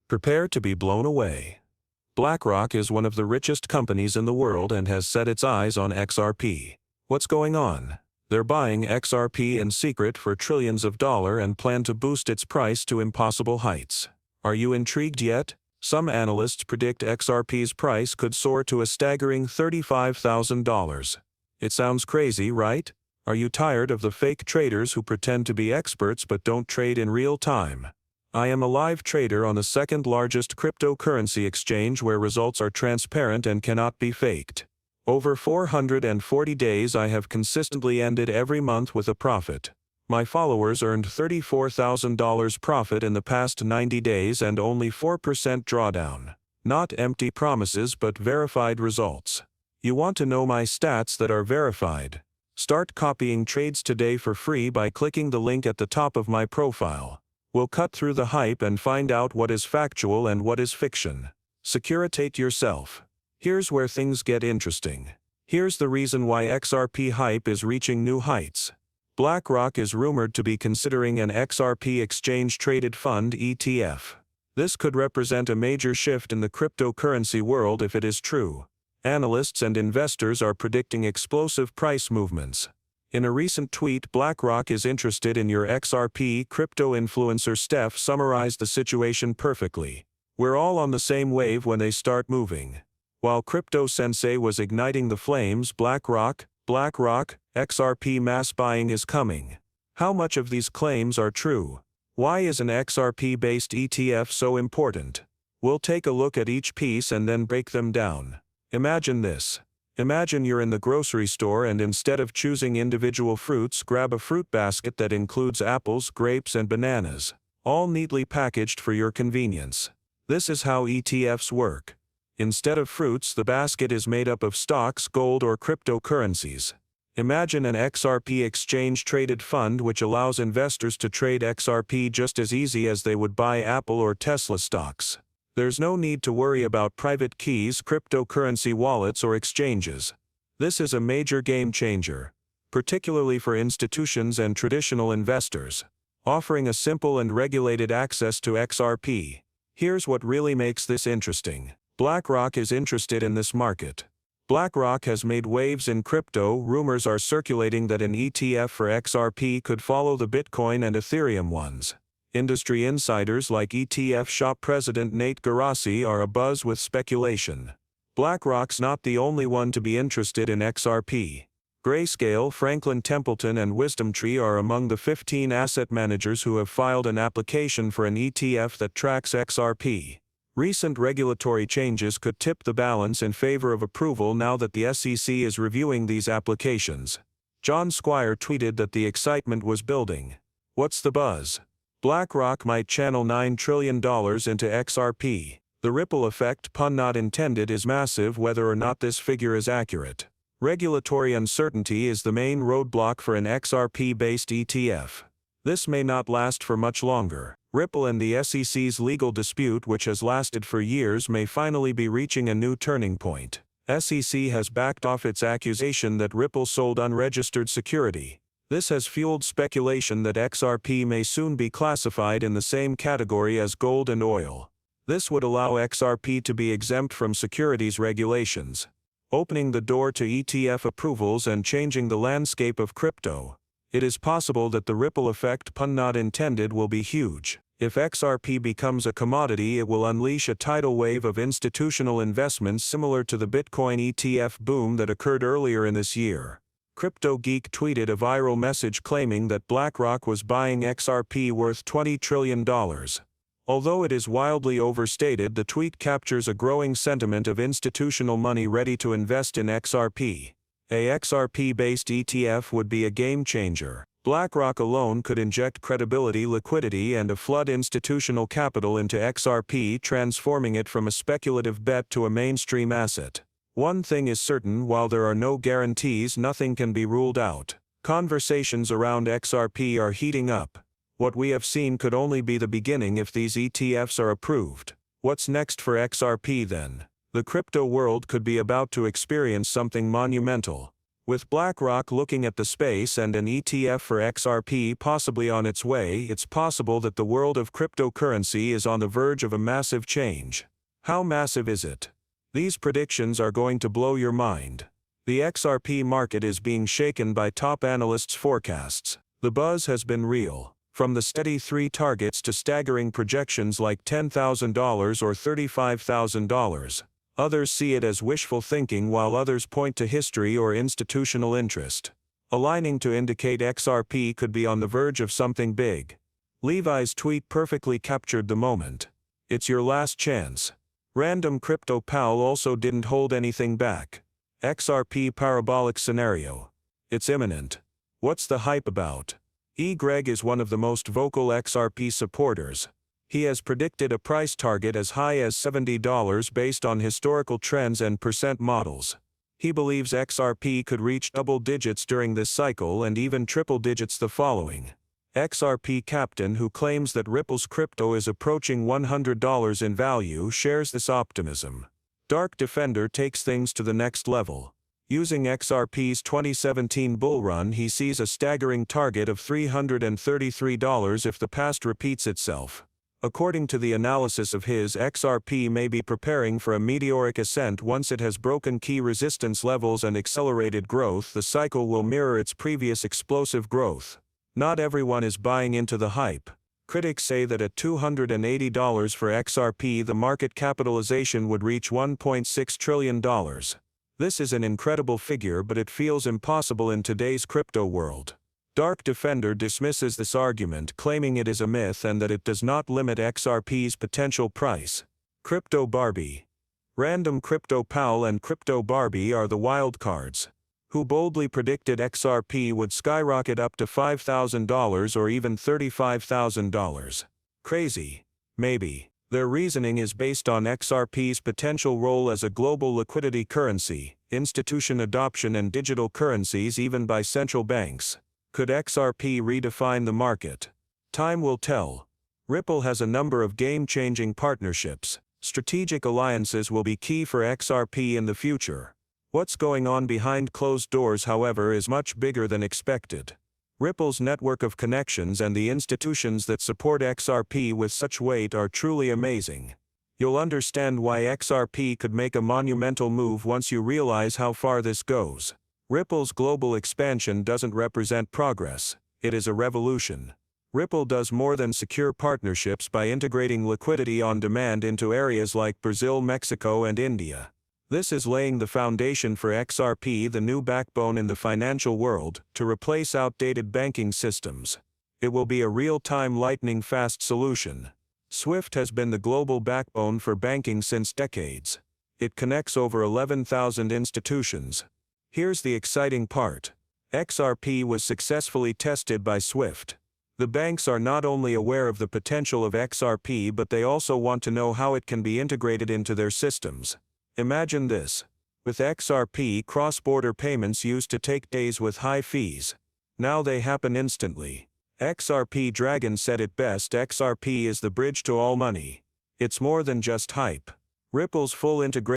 Prepare to be blown away. BlackRock is one of the richest companies in the world and has set its eyes on XRP. What's going on? They're buying XRP in secret for trillions of dollars and plan to boost its price to impossible heights. Are you intrigued yet? Some analysts predict XRP's price could soar to a staggering $35,000. It sounds crazy, right? Are you tired of the fake traders who pretend to be experts but don't trade in real time? I am a live trader on the second largest cryptocurrency exchange where results are transparent and cannot be faked. Over 440 days I have consistently ended every month with a profit. My followers earned $34,000 profit in the past 90 days and only 4% drawdown. Not empty promises but verified results. You want to know my stats that are verified? Start copying trades today for free by clicking the link at the top of my profile. We'll cut through the hype and find out what is factual and what is fiction. Securitate yourself. Here's where things get interesting. Here's the reason why XRP hype is reaching new heights. BlackRock is rumored to be considering an XRP exchange-traded fund ETF. This could represent a major shift in the cryptocurrency world if it is true. Analysts and investors are predicting explosive price movements. In a recent tweet, BlackRock is interested in your XRP. Crypto influencer Steph summarized the situation perfectly. We're all on the same wave when they start moving. While Crypto Sensei was igniting the flames, BlackRock, XRP mass buying is coming. How much of these claims are true? Why is an XRP-based ETF so important? We'll take a look at each piece and then break them down. Imagine this. Imagine you're in the grocery store and instead of choosing individual fruits, grab a fruit basket that includes apples, grapes, and bananas, all neatly packaged for your convenience. This is how ETFs work. Instead of fruits, the basket is made up of stocks, gold, or cryptocurrencies. Imagine an XRP exchange-traded fund which allows investors to trade XRP just as easy as they would buy Apple or Tesla stocks. There's no need to worry about private keys, cryptocurrency wallets, or exchanges. This is a major game changer, particularly for institutions and traditional investors, offering a simple and regulated access to XRP. Here's what really makes this interesting. BlackRock is interested in this market. BlackRock has made waves in crypto. Rumors are circulating that an ETF for XRP could follow the Bitcoin and Ethereum ones. Industry insiders like ETF shop president Nate Garassi are abuzz with speculation. BlackRock's not the only one to be interested in XRP. Grayscale, Franklin Templeton, and WisdomTree are among the 15 asset managers who have filed an application for an ETF that tracks XRP. Recent regulatory changes could tip the balance in favor of approval now that the SEC is reviewing these applications. John Squire tweeted that the excitement was building. What's the buzz? BlackRock might channel $9 trillion into XRP. The ripple effect, pun not intended, is massive whether or not this figure is accurate. Regulatory uncertainty is the main roadblock for an XRP-based ETF. This may not last for much longer. Ripple and the SEC's legal dispute, which has lasted for years, may finally be reaching a new turning point. SEC has backed off its accusation that Ripple sold unregistered security. This has fueled speculation that XRP may soon be classified in the same category as gold and oil. This would allow XRP to be exempt from securities regulations, opening the door to ETF approvals and changing the landscape of crypto. It is possible that the ripple effect, pun not intended, will be huge. If XRP becomes a commodity, it will unleash a tidal wave of institutional investments similar to the Bitcoin ETF boom that occurred earlier in this year. Crypto Geek tweeted a viral message claiming that BlackRock was buying XRP worth $20 trillion. Although it is wildly overstated, the tweet captures a growing sentiment of institutional money ready to invest in XRP. A XRP-based ETF would be a game changer. BlackRock alone could inject credibility, liquidity, and a flood institutional capital into XRP, transforming it from a speculative bet to a mainstream asset. One thing is certain: while there are no guarantees, nothing can be ruled out. Conversations around XRP are heating up. What we have seen could only be the beginning if these ETFs are approved. What's next for XRP then? The crypto world could be about to experience something monumental. With BlackRock looking at the space and an ETF for XRP possibly on its way, it's possible that the world of cryptocurrency is on the verge of a massive change. How massive is it? These predictions are going to blow your mind. The XRP market is being shaken by top analysts' forecasts. The buzz has been real. From the steady 3 targets to staggering projections like $10,000 or $35,000. Others see it as wishful thinking while others point to history or institutional interest, aligning to indicate XRP could be on the verge of something big. Levi's tweet perfectly captured the moment. It's your last chance. Random Crypto Pal also didn't hold anything back. XRP parabolic scenario. It's imminent. What's the hype about? Greg is one of the most vocal XRP supporters. He has predicted a price target as high as $70 based on historical trends and percent models. He believes XRP could reach double digits during this cycle and even triple digits the following. XRP Captain, who claims that Ripple's crypto is approaching $100 in value, shares this optimism. Dark Defender takes things to the next level. Using XRP's 2017 bull run, he sees a staggering target of $333 if the past repeats itself. According to the analysis of his, XRP may be preparing for a meteoric ascent once it has broken key resistance levels and accelerated growth. The cycle will mirror its previous explosive growth. Not everyone is buying into the hype. Critics say that at $280 for XRP, the market capitalization would reach $1.6 trillion. This is an incredible figure, but it feels impossible in today's crypto world. Dark Defender dismisses this argument, claiming it is a myth and that it does not limit XRP's potential price. Crypto Barbie. Random Crypto Pal and Crypto Barbie are the wild cards, who boldly predicted XRP would skyrocket up to $5,000 or even $35,000. Crazy? Maybe. Their reasoning is based on XRP's potential role as a global liquidity currency, institution adoption and digital currencies even by central banks. Could XRP redefine the market? Time will tell. Ripple has a number of game-changing partnerships. Strategic alliances will be key for XRP in the future. What's going on behind closed doors, however, is much bigger than expected. Ripple's network of connections and the institutions that support XRP with such weight are truly amazing. You'll understand why XRP could make a monumental move once you realize how far this goes. Ripple's global expansion doesn't represent progress, it is a revolution. Ripple does more than secure partnerships by integrating liquidity on demand into areas like Brazil, Mexico, and India. This is laying the foundation for XRP, the new backbone in the financial world, to replace outdated banking systems. It will be a real-time lightning-fast solution. SWIFT has been the global backbone for banking since decades. It connects over 11,000 institutions. Here's the exciting part. XRP was successfully tested by SWIFT. The banks are not only aware of the potential of XRP, but they also want to know how it can be integrated into their systems. Imagine this. With XRP, cross-border payments used to take days with high fees. Now they happen instantly. XRP Dragon said it best: XRP is the bridge to all money. It's more than just hype. Ripple's full integration